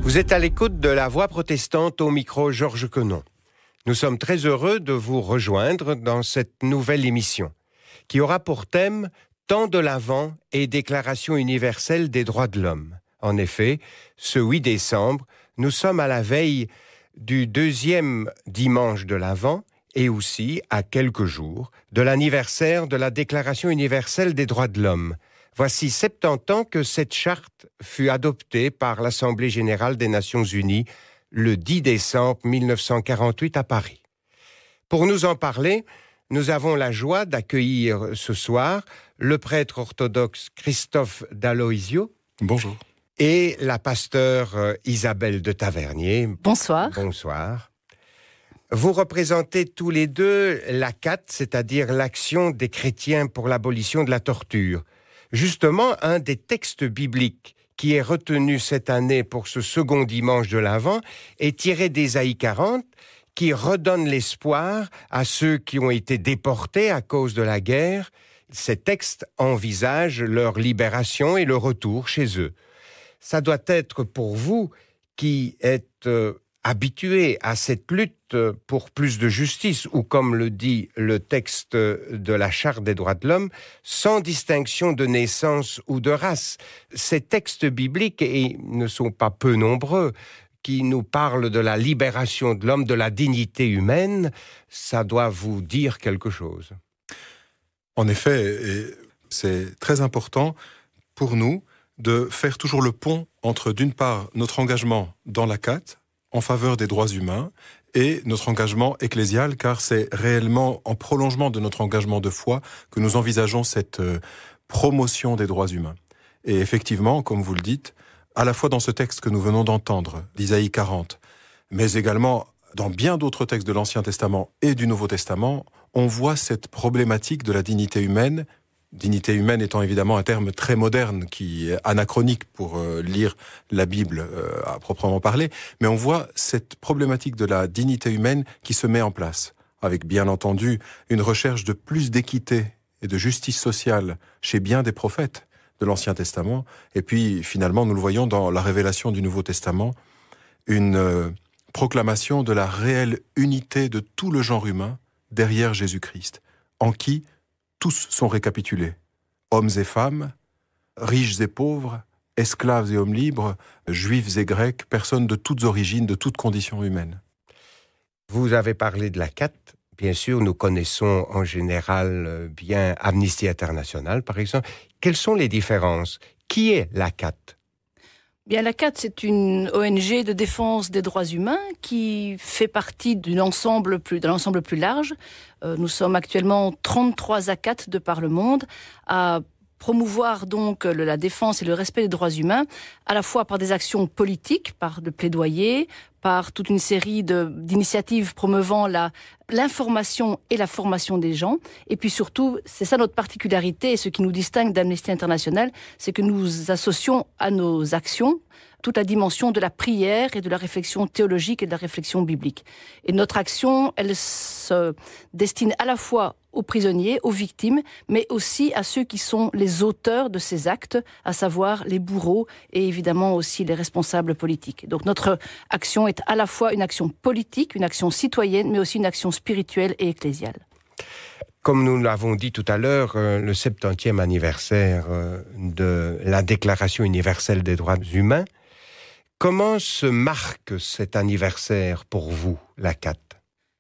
Vous êtes à l'écoute de La Voix protestante, au micro Georges Quenon. Nous sommes très heureux de vous rejoindre dans cette nouvelle émission, qui aura pour thème « Temps de l'Avent et Déclaration universelle des droits de l'homme ». En effet, ce 8 décembre, nous sommes à la veille du deuxième dimanche de l'Avent et aussi à quelques jours de l'anniversaire de la Déclaration universelle des droits de l'homme. Voici 70 ans que cette charte fut adoptée par l'Assemblée générale des Nations unies le 10 décembre 1948 à Paris. Pour nous en parler, nous avons la joie d'accueillir ce soir le prêtre orthodoxe Christophe Daloisio. Bonjour. Et la pasteure Isabelle de Tavernier. Bonsoir. Bonsoir. Vous représentez tous les deux l'ACAT, c'est-à-dire l'Action des chrétiens pour l'abolition de la torture. Justement, un des textes bibliques qui est retenu cette année pour ce second dimanche de l'Avent est tiré d'Ésaïe 40, qui redonne l'espoir à ceux qui ont été déportés à cause de la guerre. Ces textes envisagent leur libération et le retour chez eux. Ça doit être pour vous qui êtes habitués à cette lutte pour plus de justice, ou comme le dit le texte de la Charte des droits de l'homme, sans distinction de naissance ou de race. Ces textes bibliques, et ne sont pas peu nombreux, qui nous parlent de la libération de l'homme, de la dignité humaine, ça doit vous dire quelque chose. En effet, c'est très important pour nous de faire toujours le pont entre, d'une part, notre engagement dans l'ACAT en faveur des droits humains et notre engagement ecclésial, car c'est réellement en prolongement de notre engagement de foi que nous envisageons cette promotion des droits humains. Et effectivement, comme vous le dites, à la fois dans ce texte que nous venons d'entendre, d'Isaïe 40, mais également dans bien d'autres textes de l'Ancien Testament et du Nouveau Testament, on voit cette problématique de la dignité humaine étant évidemment un terme très moderne, qui est anachronique pour lire la Bible à proprement parler, mais on voit cette problématique de la dignité humaine qui se met en place, avec bien entendu une recherche de plus d'équité et de justice sociale chez bien des prophètes de l'Ancien Testament, et puis finalement nous le voyons dans la révélation du Nouveau Testament, une proclamation de la réelle unité de tout le genre humain derrière Jésus-Christ, en qui tous sont récapitulés. Hommes et femmes, riches et pauvres, esclaves et hommes libres, juifs et grecs, personnes de toutes origines, de toutes conditions humaines. Vous avez parlé de l'ACAT. Bien sûr, nous connaissons en général bien Amnesty International, par exemple. Quelles sont les différences? Qui est l'ACAT? Bien, l'ACAT, c'est une ONG de défense des droits humains qui fait partie d'un ensemble plus large. Nous sommes actuellement 33 ACAT de par le monde à promouvoir donc la défense et le respect des droits humains, à la fois par des actions politiques, par de plaidoyer, par toute une série d'initiatives promouvant l'information et la formation des gens. Et puis surtout, c'est ça notre particularité et ce qui nous distingue d'Amnesty International, c'est que nous associons à nos actions toute la dimension de la prière et de la réflexion théologique et de la réflexion biblique. Et notre action, elle se destine à la fois aux prisonniers, aux victimes, mais aussi à ceux qui sont les auteurs de ces actes, à savoir les bourreaux et évidemment aussi les responsables politiques. Donc notre action est à la fois une action politique, une action citoyenne, mais aussi une action spirituelle et ecclésiale. Comme nous l'avons dit tout à l'heure, le 70e anniversaire de la Déclaration universelle des droits humains, comment se marque cet anniversaire pour vous, l'ACAT?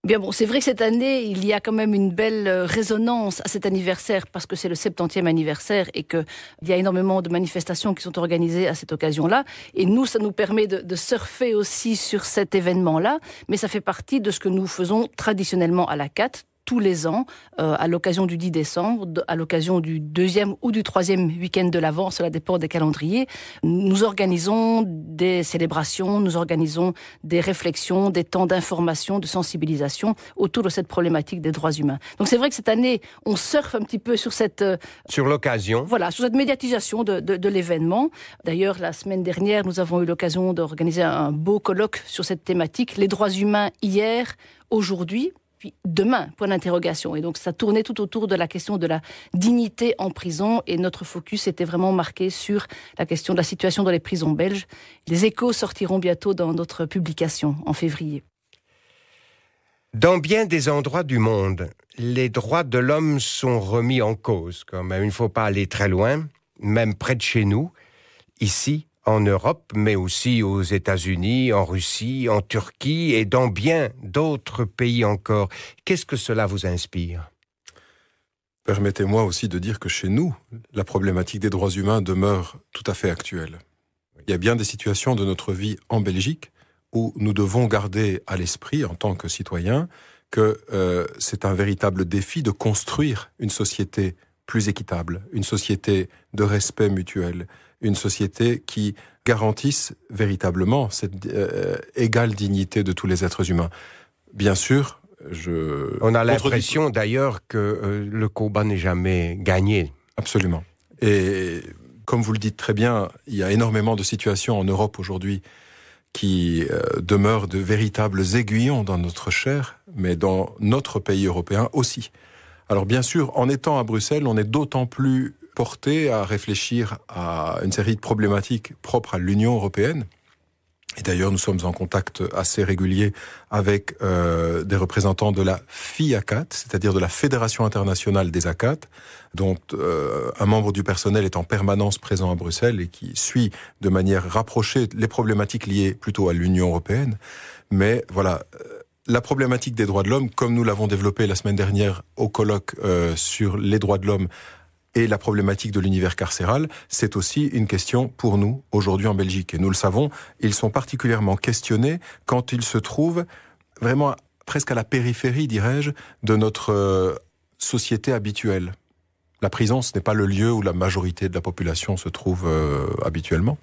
Bien bon, c'est vrai que cette année, il y a quand même une belle résonance à cet anniversaire parce que c'est le 70e anniversaire et qu'il y a énormément de manifestations qui sont organisées à cette occasion-là. Et nous, ça nous permet de surfer aussi sur cet événement-là, mais ça fait partie de ce que nous faisons traditionnellement à l'ACAT, tous les ans, à l'occasion du 10 décembre, à l'occasion du 2e ou du 3e week-end de l'Avent, cela dépend des calendriers, nous organisons des célébrations, nous organisons des réflexions, des temps d'information, de sensibilisation autour de cette problématique des droits humains. Donc c'est vrai que cette année, on surfe un petit peu sur cette... Sur l'occasion. Voilà, sur cette médiatisation de l'événement. D'ailleurs, la semaine dernière, nous avons eu l'occasion d'organiser un beau colloque sur cette thématique, les droits humains hier, aujourd'hui, puis demain, point d'interrogation. Et donc ça tournait tout autour de la question de la dignité en prison, et notre focus était vraiment marqué sur la question de la situation dans les prisons belges. Les échos sortiront bientôt dans notre publication en février. Dans bien des endroits du monde, les droits de l'homme sont remis en cause. Quand même, il ne faut pas aller très loin, même près de chez nous, ici, en Europe, mais aussi aux États-Unis, en Russie, en Turquie et dans bien d'autres pays encore. Qu'est-ce que cela vous inspire ? Permettez-moi aussi de dire que chez nous, la problématique des droits humains demeure tout à fait actuelle. Il y a bien des situations de notre vie en Belgique où nous devons garder à l'esprit, en tant que citoyens, que c'est un véritable défi de construire une société plus équitable, une société de respect mutuel, une société qui garantisse véritablement cette égale dignité de tous les êtres humains. Bien sûr, on a l'impression d'ailleurs que le combat n'est jamais gagné. Absolument. Et comme vous le dites très bien, il y a énormément de situations en Europe aujourd'hui qui demeurent de véritables aiguillons dans notre chair, mais dans notre pays européen aussi. Alors bien sûr, en étant à Bruxelles, on est d'autant plus porté à réfléchir à une série de problématiques propres à l'Union européenne. Et d'ailleurs, nous sommes en contact assez régulier avec des représentants de la FIACAT, c'est-à-dire de la Fédération internationale des ACAT, dont un membre du personnel est en permanence présent à Bruxelles et qui suit de manière rapprochée les problématiques liées plutôt à l'Union européenne. Mais voilà, la problématique des droits de l'homme, comme nous l'avons développé la semaine dernière au colloque sur les droits de l'homme, et la problématique de l'univers carcéral, c'est aussi une question pour nous, aujourd'hui en Belgique. Et nous le savons, ils sont particulièrement questionnés quand ils se trouvent vraiment presque à la périphérie, dirais-je, de notre société habituelle. La prison, ce n'est pas le lieu où la majorité de la population se trouve habituellement.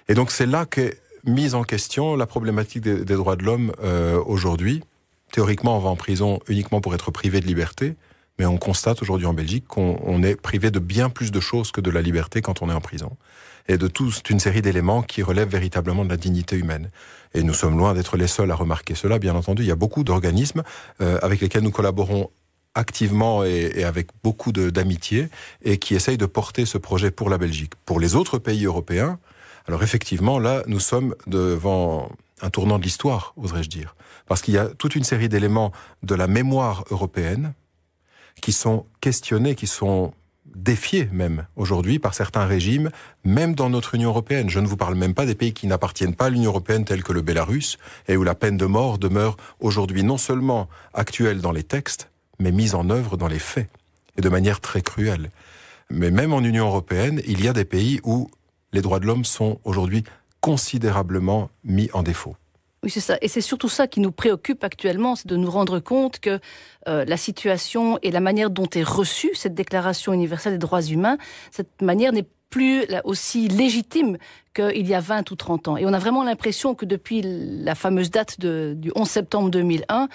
Et donc c'est là qu'est mise en question la problématique des droits de l'homme aujourd'hui. Théoriquement, on va en prison uniquement pour être privé de liberté. Mais on constate aujourd'hui en Belgique qu'on est privé de bien plus de choses que de la liberté quand on est en prison. Et de toute une série d'éléments qui relèvent véritablement de la dignité humaine. Et nous sommes loin d'être les seuls à remarquer cela, bien entendu. Il y a beaucoup d'organismes avec lesquels nous collaborons activement et avec beaucoup d'amitié et qui essayent de porter ce projet pour la Belgique. Pour les autres pays européens, alors effectivement, là, nous sommes devant un tournant de l'histoire, oserais-je dire. Parce qu'il y a toute une série d'éléments de la mémoire européenne qui sont questionnés, qui sont défiés même aujourd'hui par certains régimes, même dans notre Union européenne. Je ne vous parle même pas des pays qui n'appartiennent pas à l'Union européenne tels que le Bélarus, et où la peine de mort demeure aujourd'hui non seulement actuelle dans les textes, mais mise en œuvre dans les faits, et de manière très cruelle. Mais même en Union européenne, il y a des pays où les droits de l'homme sont aujourd'hui considérablement mis en défaut. Oui, c'est ça. Et c'est surtout ça qui nous préoccupe actuellement, c'est de nous rendre compte que la situation et la manière dont est reçue cette Déclaration universelle des droits humains, cette manière n'est plus aussi légitime qu'il y a 20 ou 30 ans. Et on a vraiment l'impression que depuis la fameuse date du 11 septembre 2001,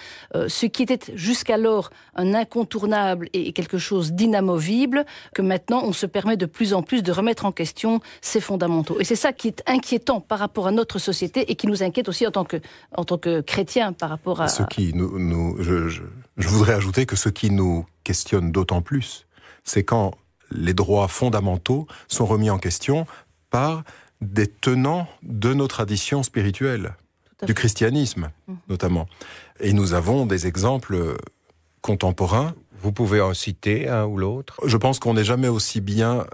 ce qui était jusqu'alors un incontournable et quelque chose d'inamovible, que maintenant on se permet de plus en plus de remettre en question ces fondamentaux. Et c'est ça qui est inquiétant par rapport à notre société et qui nous inquiète aussi en tant que chrétiens par rapport à... Je voudrais ajouter que ce qui nous questionne d'autant plus, c'est quand les droits fondamentaux sont remis en question par des tenants de nos traditions spirituelles, du christianisme notamment. Et nous avons des exemples contemporains. Vous pouvez en citer un ou l'autre ? Je pense qu'on n'est jamais aussi bien,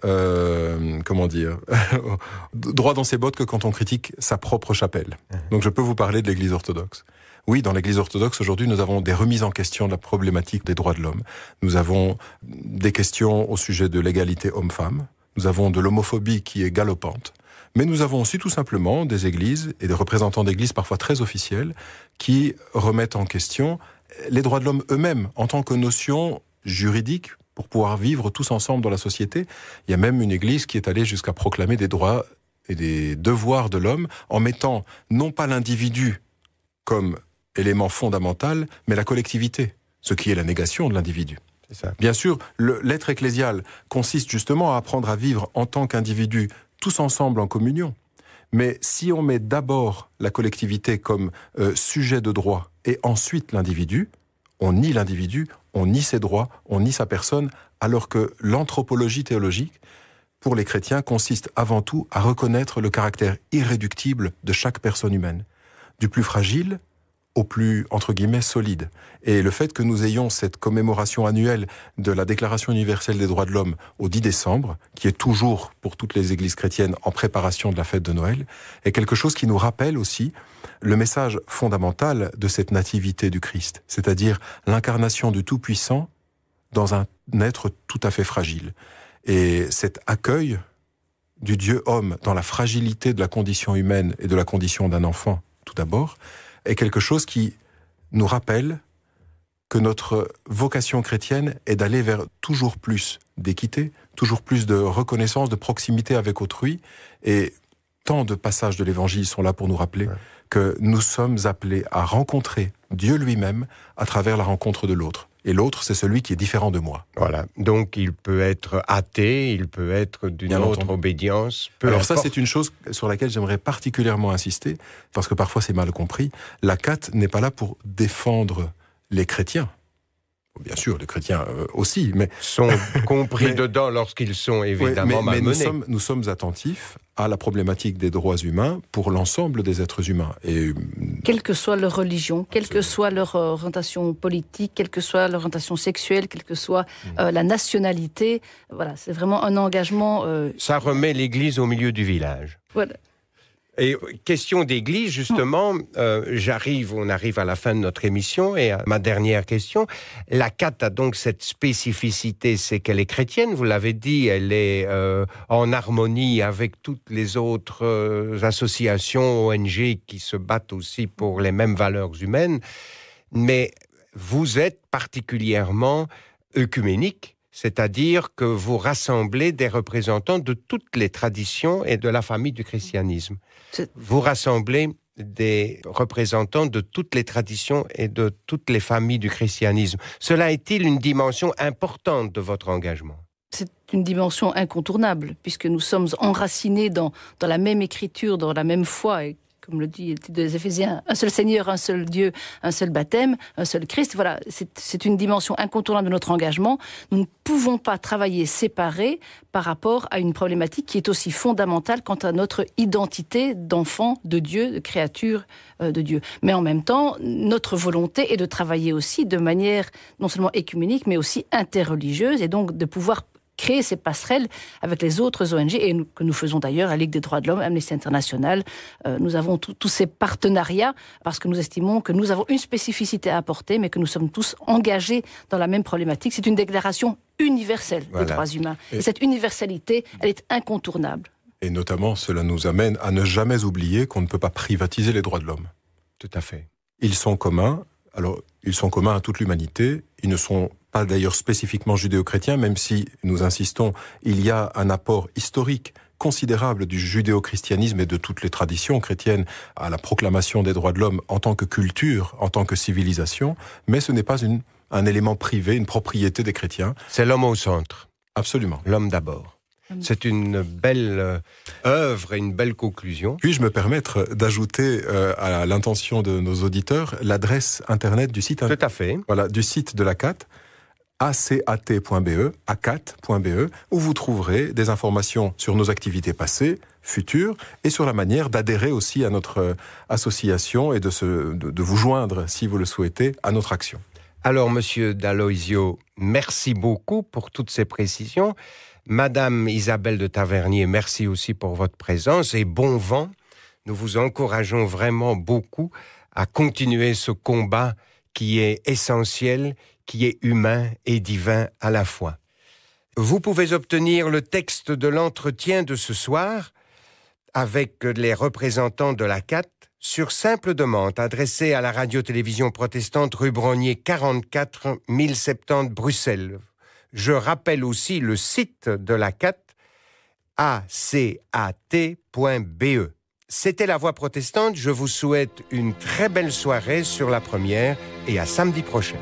droit dans ses bottes que quand on critique sa propre chapelle. Donc je peux vous parler de l'Église orthodoxe. Oui, dans l'Église orthodoxe, aujourd'hui, nous avons des remises en question de la problématique des droits de l'homme. Nous avons des questions au sujet de l'égalité homme-femme. Nous avons de l'homophobie qui est galopante. Mais nous avons aussi tout simplement des églises et des représentants d'églises parfois très officiels qui remettent en question les droits de l'homme eux-mêmes en tant que notion juridique pour pouvoir vivre tous ensemble dans la société. Il y a même une église qui est allée jusqu'à proclamer des droits et des devoirs de l'homme en mettant non pas l'individu comme élément fondamental, mais la collectivité, ce qui est la négation de l'individu. C'est ça. Bien sûr, l'être ecclésial consiste justement à apprendre à vivre en tant qu'individu, tous ensemble en communion. Mais si on met d'abord la collectivité comme sujet de droit et ensuite l'individu, on nie l'individu, on nie ses droits, on nie sa personne, alors que l'anthropologie théologique, pour les chrétiens, consiste avant tout à reconnaître le caractère irréductible de chaque personne humaine, du plus fragile au plus, entre guillemets, solide. Et le fait que nous ayons cette commémoration annuelle de la Déclaration universelle des droits de l'homme au 10 décembre, qui est toujours, pour toutes les églises chrétiennes, en préparation de la fête de Noël, est quelque chose qui nous rappelle aussi le message fondamental de cette nativité du Christ, c'est-à-dire l'incarnation du Tout-Puissant dans un être tout à fait fragile. Et cet accueil du Dieu homme dans la fragilité de la condition humaine et de la condition d'un enfant, tout d'abord, est quelque chose qui nous rappelle que notre vocation chrétienne est d'aller vers toujours plus d'équité, toujours plus de reconnaissance, de proximité avec autrui. Et tant de passages de l'Évangile sont là pour nous rappeler que nous sommes appelés à rencontrer Dieu lui-même à travers la rencontre de l'autre. Et l'autre, c'est celui qui est différent de moi. Voilà. Donc, il peut être athée, il peut être d'une autre obédience. Alors ça, c'est une chose sur laquelle j'aimerais particulièrement insister, parce que parfois c'est mal compris. La CAT n'est pas là pour défendre les chrétiens. Bien sûr, les chrétiens aussi, mais sont compris dedans lorsqu'ils sont évidemment malmenés. Mais nous sommes attentifs à la problématique des droits humains pour l'ensemble des êtres humains. Et quelle que soit leur religion, quelle que soit leur orientation politique, quelle que soit leur orientation sexuelle, quelle que soit la nationalité, voilà, c'est vraiment un engagement. Ça remet l'Église au milieu du village. Voilà. Et question d'église, justement, on arrive à la fin de notre émission et à ma dernière question. La CAT a donc cette spécificité, c'est qu'elle est chrétienne, vous l'avez dit, elle est en harmonie avec toutes les autres associations, ONG qui se battent aussi pour les mêmes valeurs humaines, mais vous êtes particulièrement œcuménique. C'est-à-dire que vous rassemblez des représentants de toutes les traditions et de la famille du christianisme. Vous rassemblez des représentants de toutes les traditions et de toutes les familles du christianisme. Cela est-il une dimension importante de votre engagement ? C'est une dimension incontournable, puisque nous sommes enracinés dans la même écriture, dans la même foi, et comme le dit le titre des Éphésiens, un seul Seigneur, un seul Dieu, un seul baptême, un seul Christ. Voilà, c'est une dimension incontournable de notre engagement. Nous ne pouvons pas travailler séparés par rapport à une problématique qui est aussi fondamentale quant à notre identité d'enfant de Dieu, de créature de Dieu. Mais en même temps, notre volonté est de travailler aussi de manière non seulement écuménique, mais aussi interreligieuse, et donc de pouvoir créer ces passerelles avec les autres ONG, et que nous faisons d'ailleurs à la Ligue des droits de l'homme, Amnesty International. Nous avons tous ces partenariats parce que nous estimons que nous avons une spécificité à apporter, mais que nous sommes tous engagés dans la même problématique. C'est une déclaration universelle des droits humains. Et cette universalité, elle est incontournable. Et notamment, cela nous amène à ne jamais oublier qu'on ne peut pas privatiser les droits de l'homme. Tout à fait. Ils sont communs. Alors, ils sont communs à toute l'humanité. Ils ne sont pas d'ailleurs spécifiquement judéo-chrétiens, même si, nous insistons, il y a un apport historique considérable du judéo-christianisme et de toutes les traditions chrétiennes à la proclamation des droits de l'homme en tant que culture, en tant que civilisation, mais ce n'est pas un élément privé, une propriété des chrétiens. C'est l'homme au centre. Absolument. L'homme d'abord. C'est une belle œuvre et une belle conclusion. Puis-je me permettre d'ajouter à l'intention de nos auditeurs l'adresse internet du site. Tout à fait. Voilà, du site de la CAT, acat.be, acat.be, où vous trouverez des informations sur nos activités passées, futures, et sur la manière d'adhérer aussi à notre association et de vous joindre, si vous le souhaitez, à notre action. Alors, Monsieur D'Aloisio, merci beaucoup pour toutes ces précisions. Madame Isabelle de Tavernier, merci aussi pour votre présence et bon vent. Nous vous encourageons vraiment beaucoup à continuer ce combat qui est essentiel, qui est humain et divin à la fois. Vous pouvez obtenir le texte de l'entretien de ce soir avec les représentants de la CAT sur simple demande adressée à la radio-télévision protestante rue Brognier 44 1070 Bruxelles. Je rappelle aussi le site de la CAT, acat.be. C'était La Voix protestante. Je vous souhaite une très belle soirée sur la première et à samedi prochain.